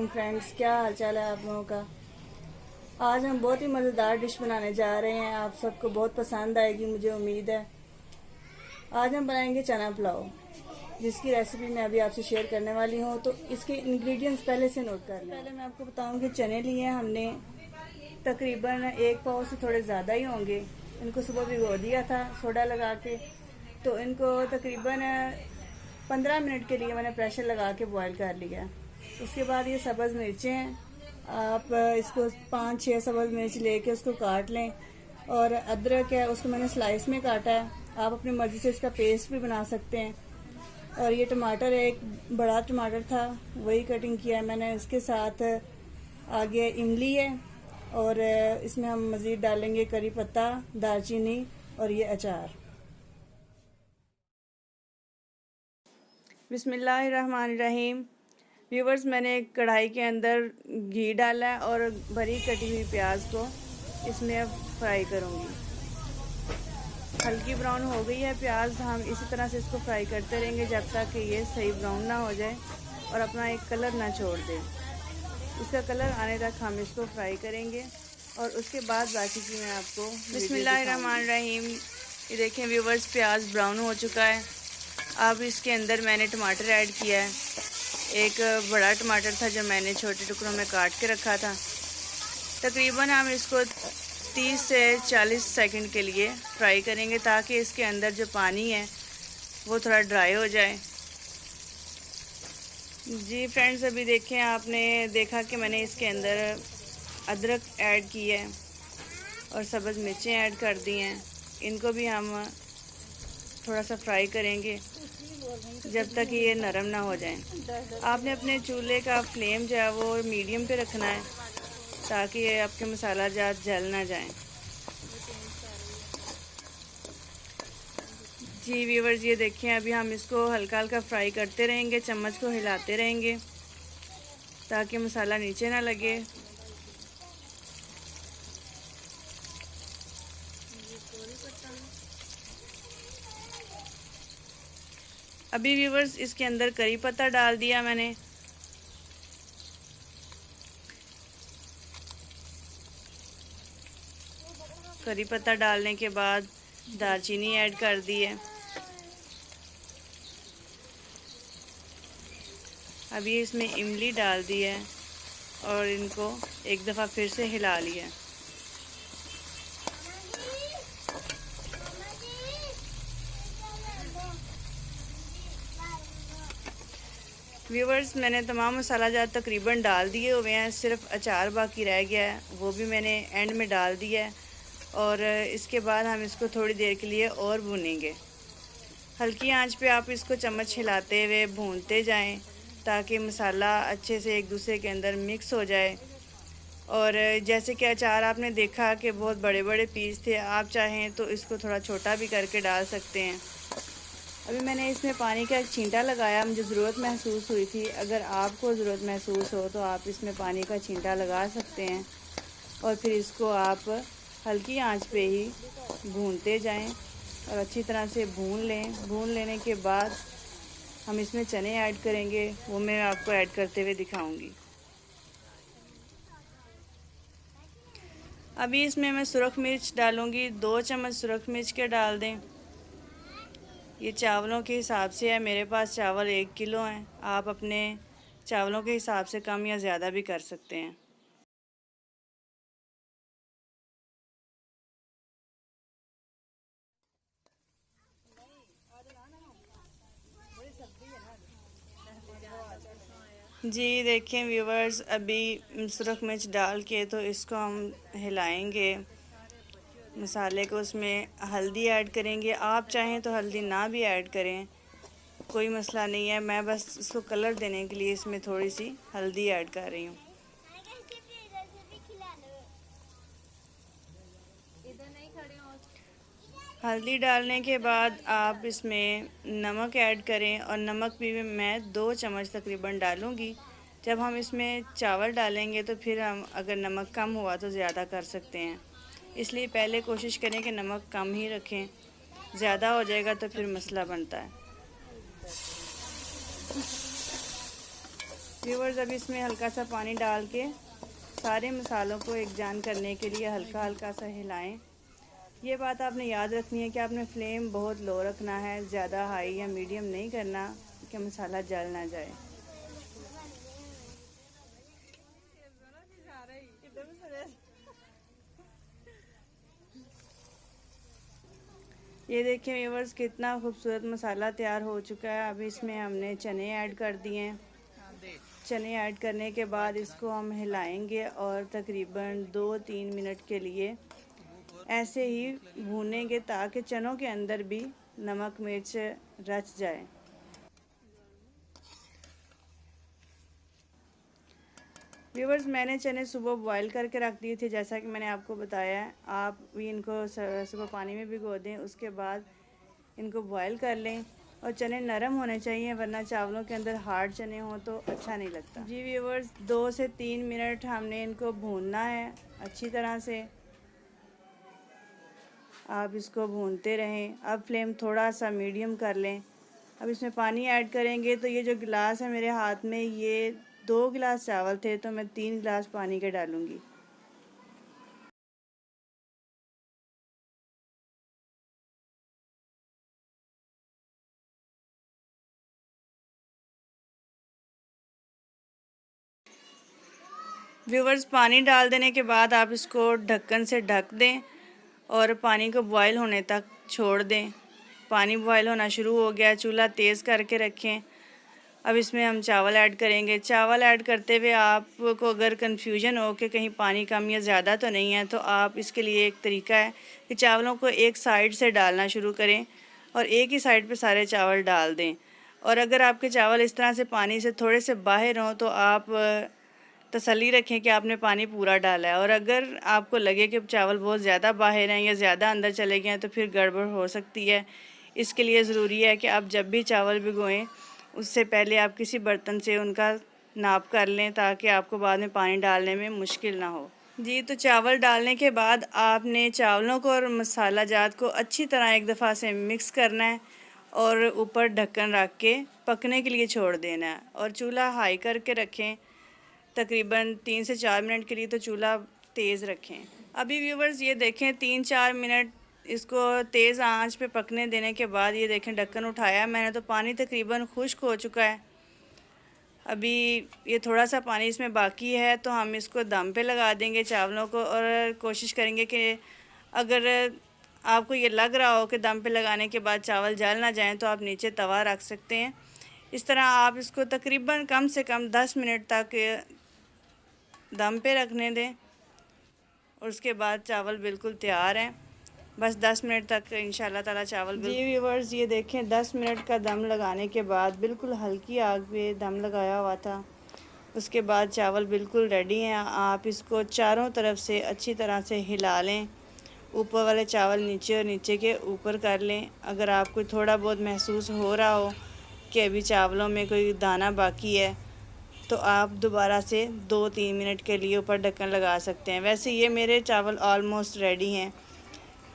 वालेकुम फ्रेंड्स, क्या हाल चाल है आप लोगों का। आज हम बहुत ही मज़ेदार डिश बनाने जा रहे हैं। आप सबको बहुत पसंद आएगी, मुझे उम्मीद है। आज हम बनाएंगे चना पुलाव, जिसकी रेसिपी मैं अभी आपसे शेयर करने वाली हूँ। तो इसके इंग्रेडिएंट्स पहले से नोट कर लें। पहले मैं आपको बताऊँ कि चने लिए हैं हमने तकरीबन 1 पाव से थोड़े ज़्यादा ही होंगे। इनको सुबह भिगो दिया था सोडा लगा के, तो इनको तकरीबन 15 मिनट के लिए मैंने प्रेशर लगा के बॉईल कर लिया। उसके बाद ये सब्ज़ मिर्चें हैं, आप इसको 5-6 सब्ज़ मिर्च लेके उसको काट लें। और अदरक है, उसको मैंने स्लाइस में काटा है। आप अपनी मर्ज़ी से इसका पेस्ट भी बना सकते हैं। और ये टमाटर है, एक बड़ा टमाटर था, वही कटिंग किया है मैंने। इसके साथ आगे इमली है, और इसमें हम मज़ीद डालेंगे करी पत्ता, दालचीनी और ये अचार। बिस्मिल्लाहिर्रहमानिर्रहीम। व्यूवर्स, मैंने एक कढ़ाई के अंदर घी डाला है और भरी कटी हुई प्याज को इसमें अब फ्राई करूँगी। हल्की ब्राउन हो गई है प्याज। हम इसी तरह से इसको फ्राई करते रहेंगे जब तक कि ये सही ब्राउन ना हो जाए और अपना एक कलर ना छोड़ दे। इसका कलर आने तक हम इसको फ्राई करेंगे और उसके बाद बाकी की मैं आपको बिस्मिल्लाहिर्रहमानिर्रहीम। ये देखें व्यूवर्स, प्याज ब्राउन हो चुका है। अब इसके अंदर मैंने टमाटर ऐड किया है। एक बड़ा टमाटर था जो मैंने छोटे टुकड़ों में काट के रखा था। तकरीबन हम इसको 30 से 40 सेकंड के लिए फ्राई करेंगे ताकि इसके अंदर जो पानी है वो थोड़ा ड्राई हो जाए। जी फ्रेंड्स, अभी देखें, आपने देखा कि मैंने इसके अंदर अदरक ऐड की है और सब्ज़ मिर्चें ऐड कर दी हैं। इनको भी हम थोड़ा सा फ्राई करेंगे जब तक ये नरम ना हो जाए। आपने अपने चूल्हे का फ्लेम जो है वो मीडियम पे रखना है ताकि ये आपके मसाला जात जल ना जाए। जी व्यूवर्स, ये देखें, अभी हम इसको हल्का हल्का फ्राई करते रहेंगे, चम्मच को हिलाते रहेंगे ताकि मसाला नीचे ना लगे। अभी व्यूवर्स, इसके अंदर करी पत्ता डाल दिया मैंने। करी पत्ता डालने के बाद दालचीनी ऐड कर दी है। अभी इसमें इमली डाल दी है और इनको एक दफ़ा फिर से हिला लिया। व्यूवर्स, मैंने तमाम मसाला जात तकरीबन डाल दिए हुए हैं, सिर्फ अचार बाकी रह गया है, वो भी मैंने एंड में डाल दिया है। और इसके बाद हम इसको थोड़ी देर के लिए और भूनेंगे। हल्की आंच पे आप इसको चम्मच हिलाते हुए भूनते जाएं ताकि मसाला अच्छे से एक दूसरे के अंदर मिक्स हो जाए। और जैसे कि अचार आपने देखा कि बहुत बड़े बड़े पीस थे, आप चाहें तो इसको थोड़ा छोटा भी करके डाल सकते हैं। अभी मैंने इसमें पानी का एक छींटा लगाया, मुझे ज़रूरत महसूस हुई थी। अगर आपको ज़रूरत महसूस हो तो आप इसमें पानी का छींटा लगा सकते हैं और फिर इसको आप हल्की आंच पे ही भूनते जाएं और अच्छी तरह से भून लें। भून लेने के बाद हम इसमें चने ऐड करेंगे, वो मैं आपको ऐड करते हुए दिखाऊंगी। अभी इसमें मैं सुरख मिर्च डालूंगी, 2 चम्मच सुरख मिर्च के डाल दें। ये चावलों के हिसाब से है, मेरे पास चावल 1 किलो हैं। आप अपने चावलों के हिसाब से कम या ज़्यादा भी कर सकते हैं। जी देखें व्यूवर्स, अभी सुरख मिर्च डाल के तो इसको हम हिलाएंगे मसाले को। उसमें हल्दी ऐड करेंगे, आप चाहें तो हल्दी ना भी ऐड करें, कोई मसला नहीं है। मैं बस इसको कलर देने के लिए इसमें थोड़ी सी हल्दी ऐड कर रही हूँ। हल्दी डालने के बाद आप इसमें नमक ऐड करें और नमक भी मैं 2 चम्मच तकरीबन डालूँगी। जब हम इसमें चावल डालेंगे तो फिर हम अगर नमक कम हुआ तो ज़्यादा कर सकते हैं, इसलिए पहले कोशिश करें कि नमक कम ही रखें। ज़्यादा हो जाएगा तो फिर मसला बनता है। व्यूअर्स अब इसमें हल्का सा पानी डाल के सारे मसालों को एक जान करने के लिए हल्का हल्का सा हिलाएं। ये बात आपने याद रखनी है कि आपने फ्लेम बहुत लो रखना है, ज़्यादा हाई या मीडियम नहीं करना कि मसाला जल ना जाए। ये देखें व्यूअर्स कितना खूबसूरत मसाला तैयार हो चुका है। अब इसमें हमने चने ऐड कर दिए हैं। चने ऐड करने के बाद इसको हम हिलाएंगे और तकरीबन 2-3 मिनट के लिए ऐसे ही भूनेंगे ताकि चनों के अंदर भी नमक मिर्च रच जाए। व्यूअर्स मैंने चने सुबह बॉईल करके रख दिए थे, जैसा कि मैंने आपको बताया है। आप भी इनको सुबह पानी में भिगो दें, उसके बाद इनको बॉईल कर लें। और चने नरम होने चाहिए, वरना चावलों के अंदर हार्ड चने हों तो अच्छा नहीं लगता। जी व्यूअर्स 2 से 3 मिनट हमने इनको भूनना है अच्छी तरह से। आप इसको भूनते रहें। अब फ्लेम थोड़ा सा मीडियम कर लें। अब इसमें पानी ऐड करेंगे। तो ये जो गिलास है मेरे हाथ में, ये 2 गिलास चावल थे तो मैं 3 गिलास पानी के डालूँगी। व्यूअर्स पानी डाल देने के बाद आप इसको ढक्कन से ढक दें और पानी को बॉईल होने तक छोड़ दें। पानी बॉईल होना शुरू हो गया, चूल्हा तेज़ करके रखें। अब इसमें हम चावल ऐड करेंगे। चावल ऐड करते हुए आपको अगर कन्फ्यूजन हो कि कहीं पानी कम या ज़्यादा तो नहीं है, तो आप इसके लिए एक तरीका है कि चावलों को एक साइड से डालना शुरू करें और एक ही साइड पे सारे चावल डाल दें। और अगर आपके चावल इस तरह से पानी से थोड़े से बाहर हों तो आप तसल्ली रखें कि आपने पानी पूरा डाला है। और अगर आपको लगे कि चावल बहुत ज़्यादा बाहर हैं या ज़्यादा अंदर चले गए हैं तो फिर गड़बड़ हो सकती है। इसके लिए ज़रूरी है कि आप जब भी चावल भिगोएं उससे पहले आप किसी बर्तन से उनका नाप कर लें ताकि आपको बाद में पानी डालने में मुश्किल ना हो। जी तो चावल डालने के बाद आपने चावलों को और मसाला जात को अच्छी तरह एक दफ़ा से मिक्स करना है और ऊपर ढक्कन रख के पकने के लिए छोड़ देना है। और चूल्हा हाई करके रखें, तकरीबन 3 से 4 मिनट के लिए तो चूल्हा तेज़ रखें। अभी व्यूवर्स ये देखें 3-4 मिनट इसको तेज़ आंच पे पकने देने के बाद ये देखें ढक्कन उठाया मैंने तो पानी तकरीबन खुश्क हो चुका है। अभी ये थोड़ा सा पानी इसमें बाकी है तो हम इसको दम पे लगा देंगे चावलों को। और कोशिश करेंगे कि अगर आपको ये लग रहा हो कि दम पे लगाने के बाद चावल जल ना जाएं तो आप नीचे तवा रख सकते हैं। इस तरह आप इसको तकरीबन कम से कम 10 मिनट तक दम पे रखने दें और उसके बाद चावल बिल्कुल तैयार हैं। बस 10 मिनट तक इंशाल्लाह ताला चावल जी व्यूअर्स ये देखें 10 मिनट का दम लगाने के बाद बिल्कुल हल्की आग पे दम लगाया हुआ था। उसके बाद चावल बिल्कुल रेडी हैं। आप इसको चारों तरफ से अच्छी तरह से हिला लें। ऊपर वाले चावल नीचे और नीचे के ऊपर कर लें। अगर आपको थोड़ा बहुत महसूस हो रहा हो कि अभी चावलों में कोई दाना बाकी है तो आप दोबारा से 2-3 मिनट के लिए ऊपर ढक्कन लगा सकते हैं। वैसे ये मेरे चावल ऑलमोस्ट रेडी हैं,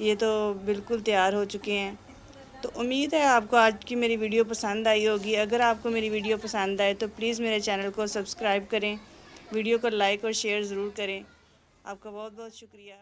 ये तो बिल्कुल तैयार हो चुके हैं। तो उम्मीद है आपको आज की मेरी वीडियो पसंद आई होगी। अगर आपको मेरी वीडियो पसंद आए तो प्लीज़ मेरे चैनल को सब्सक्राइब करें, वीडियो को लाइक और शेयर ज़रूर करें। आपका बहुत बहुत शुक्रिया।